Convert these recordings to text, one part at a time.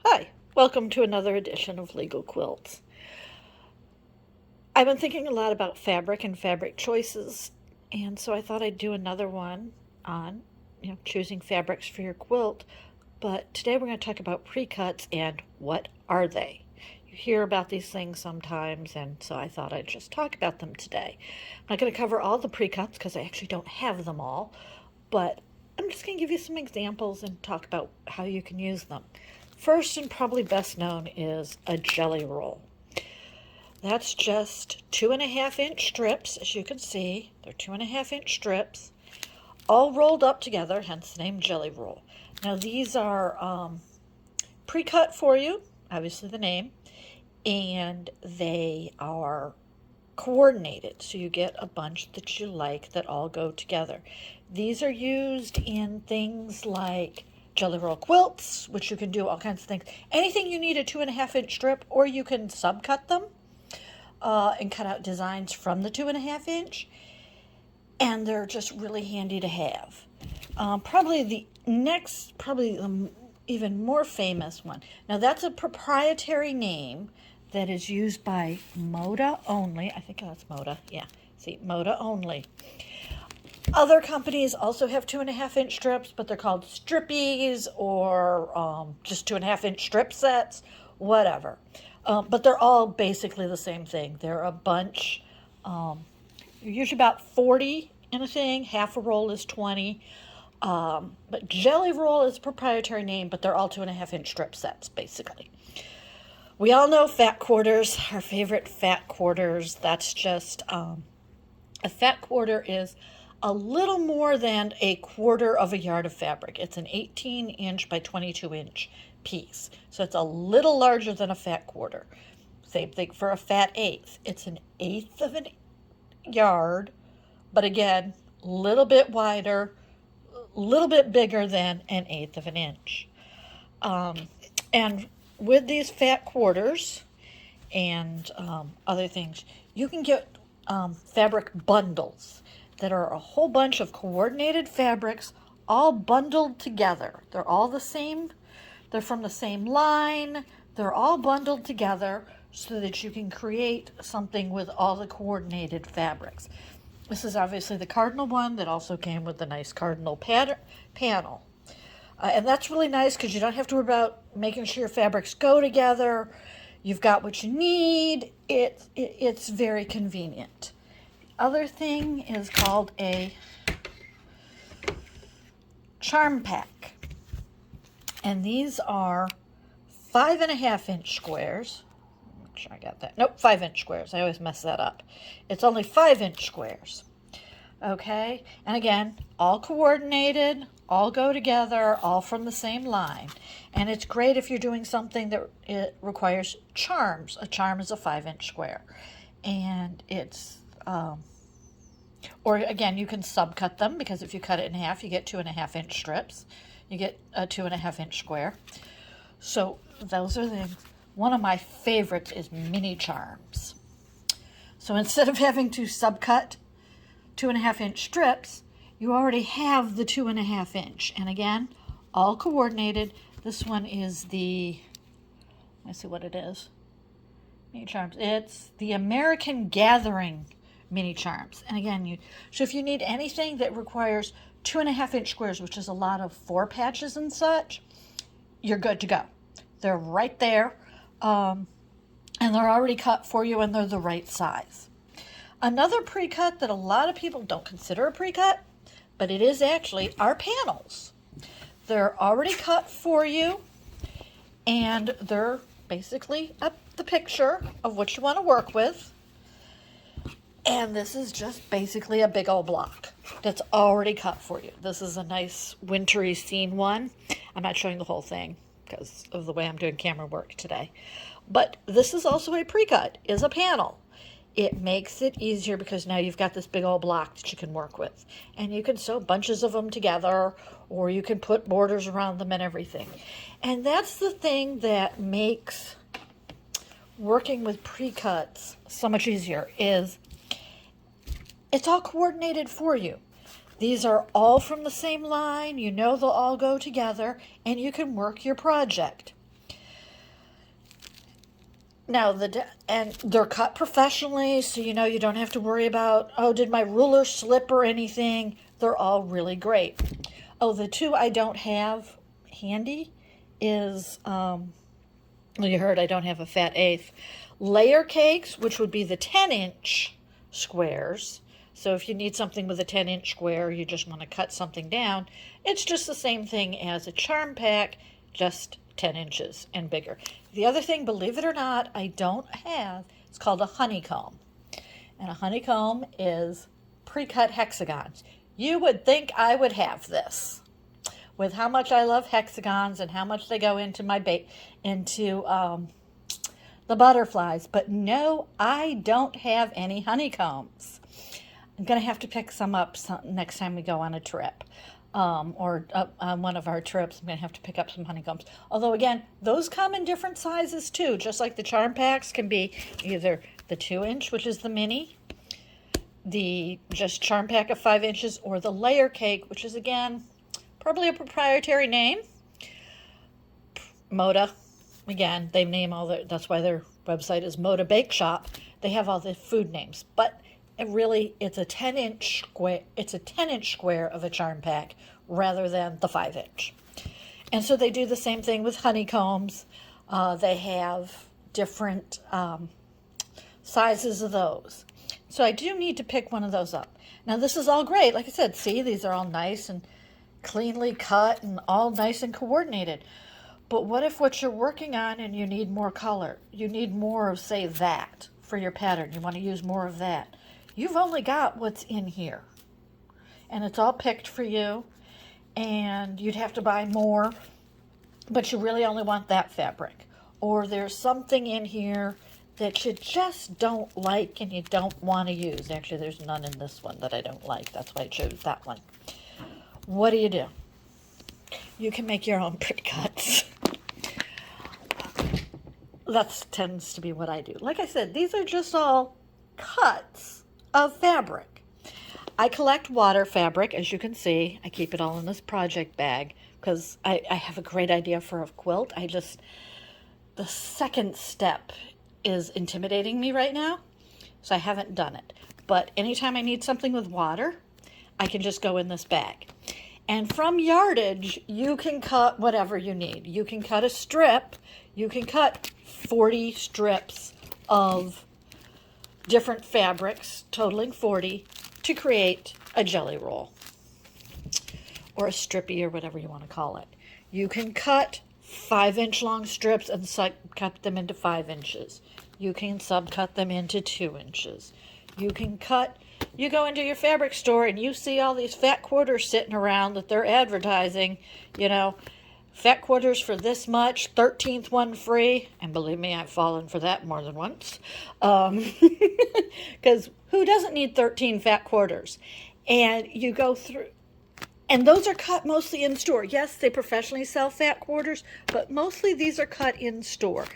Hi, welcome to another edition of Legal Quilts. I've been thinking a lot about fabric and fabric choices, and so I thought I'd do another one on, choosing fabrics for your quilt. But today we're going to talk about precuts and what are they? You hear about these things sometimes, and so I thought I'd just talk about them today. I'm not going to cover all the precuts because I actually don't have them all, but I'm just going to give you some examples and talk about how you can use them. First and probably best known is a jelly roll. That's just 2.5-inch strips, as you can see. They're 2.5-inch strips, all rolled up together, hence the name jelly roll. Now these are pre-cut for you, obviously the name, and they are coordinated, so you get a bunch that you like that all go together. These are used in things like jelly roll quilts, which you can do all kinds of things. Anything you need a 2.5-inch strip, or you can subcut them and cut out designs from the 2.5-inch, and they're just really handy to have. Probably the even more famous one. Now that's a proprietary name that is used by Moda only. I think that's Moda. Yeah, see, Moda only. Other companies also have 2.5-inch strips, but they're called strippies or just 2.5-inch strip sets, whatever. But they're all basically the same thing. They're a bunch, usually about 40 in a thing. Half a roll is 20. But jelly roll is a proprietary name, but they're all 2.5-inch strip sets, basically. We all know fat quarters, our favorite fat quarters. That's just, a fat quarter is a little more than a quarter of a yard of fabric. It's an 18-inch by 22-inch piece. So it's a little larger than a fat quarter. Same thing for a fat eighth. It's an eighth of a yard, but again, a little bit wider, a little bit bigger than an eighth of an inch. And with these fat quarters and other things, you can get fabric bundles that are a whole bunch of coordinated fabrics all bundled together. They're all the same. They're from the same line. They're all bundled together so that you can create something with all the coordinated fabrics. This is obviously the cardinal one that also came with the nice cardinal panel. And that's really nice because you don't have to worry about making sure your fabrics go together. You've got what you need. It's very convenient. Other thing is called a charm pack. And these are 5.5-inch squares. Make sure I got that. Nope, 5-inch squares. I always mess that up. It's only 5-inch squares. Okay, and again, all coordinated, all go together, all from the same line. And it's great if you're doing something that it requires charms. A charm is a 5-inch square. And it's, or again, you can subcut them because if you cut it in half, you get 2.5-inch strips. You get a 2.5-inch square. So those are things. One of my favorites is mini charms. So instead of having to subcut 2.5-inch strips, you already have the 2.5-inch. And again, all coordinated. This one is the, let's see what it is. Mini charms. It's the American Gathering mini charms. And again, so if you need anything that requires 2.5-inch squares, which is a lot of 4 patches and such, you're good to go. They're right there. And they're already cut for you and they're the right size. Another pre-cut that a lot of people don't consider a pre-cut, but it is actually, are panels. They're already cut for you, and they're basically the picture of what you want to work with. And this is just basically a big old block that's already cut for you. This is a nice wintry scene one. I'm not showing the whole thing because of the way I'm doing camera work today. But this is also a pre-cut, is a panel. It makes it easier because now you've got this big old block that you can work with. And you can sew bunches of them together, or you can put borders around them and everything. And that's the thing that makes working with pre-cuts so much easier, is it's all coordinated for you. These are all from the same line. You know they'll all go together, and you can work your project. Now, and they're cut professionally, so you know you don't have to worry about, oh, did my ruler slip or anything. They're all really great. Oh, the two I don't have handy is, well, you heard I don't have a fat eighth. Layer cakes, which would be the 10-inch squares. So if you need something with a 10-inch square, you just want to cut something down, it's just the same thing as a charm pack, just 10 inches and bigger. The other thing, believe it or not, I don't have, it's called a honeycomb. And a honeycomb is pre-cut hexagons. You would think I would have this. With how much I love hexagons and how much they go into my the butterflies. But no, I don't have any honeycombs. I'm going to have to pick some up next time we go on a trip. Or on one of our trips, I'm going to have to pick up some honeycombs. Although, again, those come in different sizes, too. Just like the charm packs can be either the 2-inch, which is the mini, the just charm pack of 5 inches, or the layer cake, which is, again, probably a proprietary name. Moda. Again, they name all that's why their website is Moda Bake Shop. They have all the food names. But it's a 10-inch square. It's a 10-inch square of a charm pack rather than the 5-inch. And so they do the same thing with honeycombs. They have different sizes of those. So I do need to pick one of those up. Now this is all great. Like I said, see, these are all nice and cleanly cut and all nice and coordinated. But what if what you're working on and you need more color? You need more of, say, that for your pattern. You want to use more of that. You've only got what's in here. And it's all picked for you. And you'd have to buy more. But you really only want that fabric. Or there's something in here that you just don't like and you don't want to use. Actually, there's none in this one that I don't like. That's why I chose that one. What do? You can make your own pre-cuts. That tends to be what I do. Like I said, these are just all cuts of fabric. I collect water fabric, as you can see. I keep it all in this project bag because I have a great idea for a quilt. The second step is intimidating me right now, so I haven't done it. But anytime I need something with water, I can just go in this bag. And from yardage, you can cut whatever you need. You can cut a strip. You can cut 40 strips of different fabrics, totaling 40, to create a jelly roll. Or a strippy, or whatever you want to call it. You can cut 5-inch long strips and cut them into 5 inches. You can subcut them into 2 inches. You go into your fabric store and you see all these fat quarters sitting around that they're advertising, fat quarters for this much, 13th one free. And believe me, I've fallen for that more than once. Because who doesn't need 13 fat quarters? And you go through, and those are cut mostly in store. Yes, they professionally sell fat quarters, but mostly these are cut in store.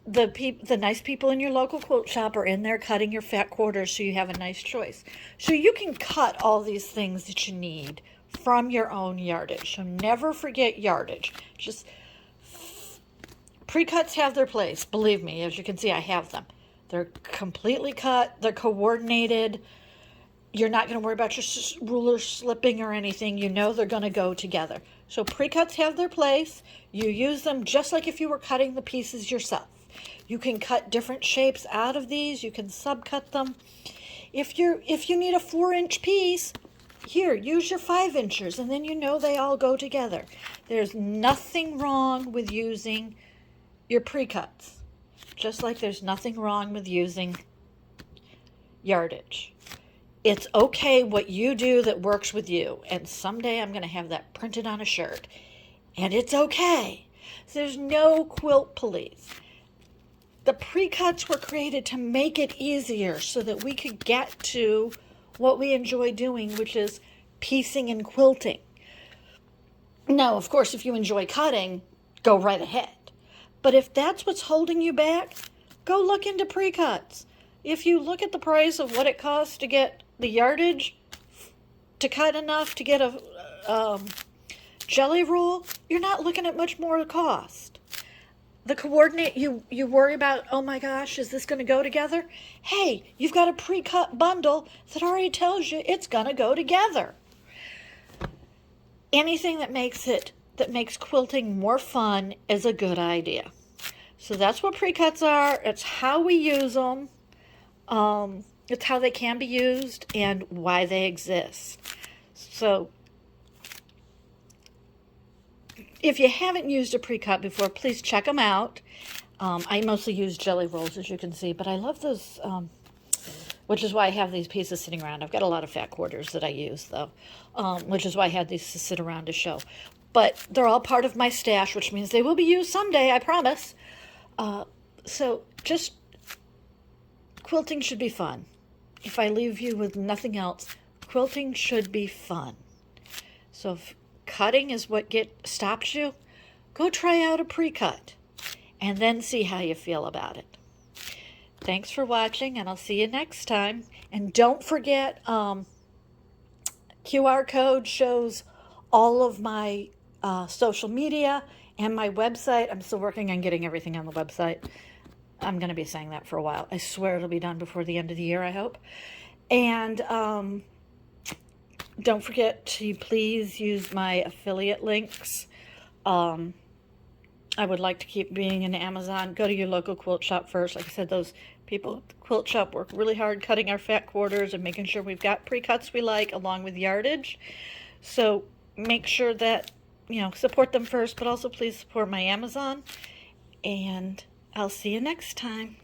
The nice people in your local quilt shop are in there cutting your fat quarters, so you have a nice choice. So you can cut all these things that you need from your own yardage. So never forget yardage. Just pre-cuts have their place. Believe me, as you can see, I have them. They're completely cut. They're coordinated. You're not going to worry about your ruler slipping or anything. You know they're going to go together. So pre-cuts have their place. You use them just like if you were cutting the pieces yourself. You can cut different shapes out of these. You can subcut them. If you need a 4-inch piece, here, use your 5 inches, and then you know they all go together. There's nothing wrong with using your pre-cuts, just like there's nothing wrong with using yardage. It's okay what you do that works with you, and someday I'm going to have that printed on a shirt, and it's okay. There's no quilt police. The pre-cuts were created to make it easier so that we could get to what we enjoy doing, which is piecing and quilting. Now, of course, if you enjoy cutting, go right ahead. But if that's what's holding you back, go look into pre-cuts. If you look at the price of what it costs to get the yardage to cut enough to get a jelly roll, you're not looking at much more cost. the coordinate you worry about, oh my gosh, is this going to go together? Hey, you've got a pre-cut bundle that already tells you it's going to go together. Anything that makes quilting more fun is a good idea. So that's what pre-cuts are. It's how we use them. It's how they can be used and why they exist. So if you haven't used a pre-cut before, please check them out. I mostly use jelly rolls, as you can see, but I love those, which is why I have these pieces sitting around. I've got a lot of fat quarters that I use, though, which is why I had these to sit around to show. But they're all part of my stash, which means they will be used someday, I promise. So just quilting should be fun. If I leave you with nothing else, quilting should be fun. So if cutting is what stops you, go try out a pre-cut and then see how you feel about it. Thanks for watching, and I'll see you next time. And don't forget, QR code shows all of my social media and my website. I'm still working on getting everything on the website. I'm going to be saying that for a while. I swear it'll be done before the end of the year, I hope. And don't forget to please use my affiliate links. I would like to keep being in Amazon. Go to your local quilt shop first. Like I said, those people at the quilt shop work really hard cutting our fat quarters and making sure we've got pre-cuts we like along with yardage. So make sure that, support them first, but also please support my Amazon. And I'll see you next time.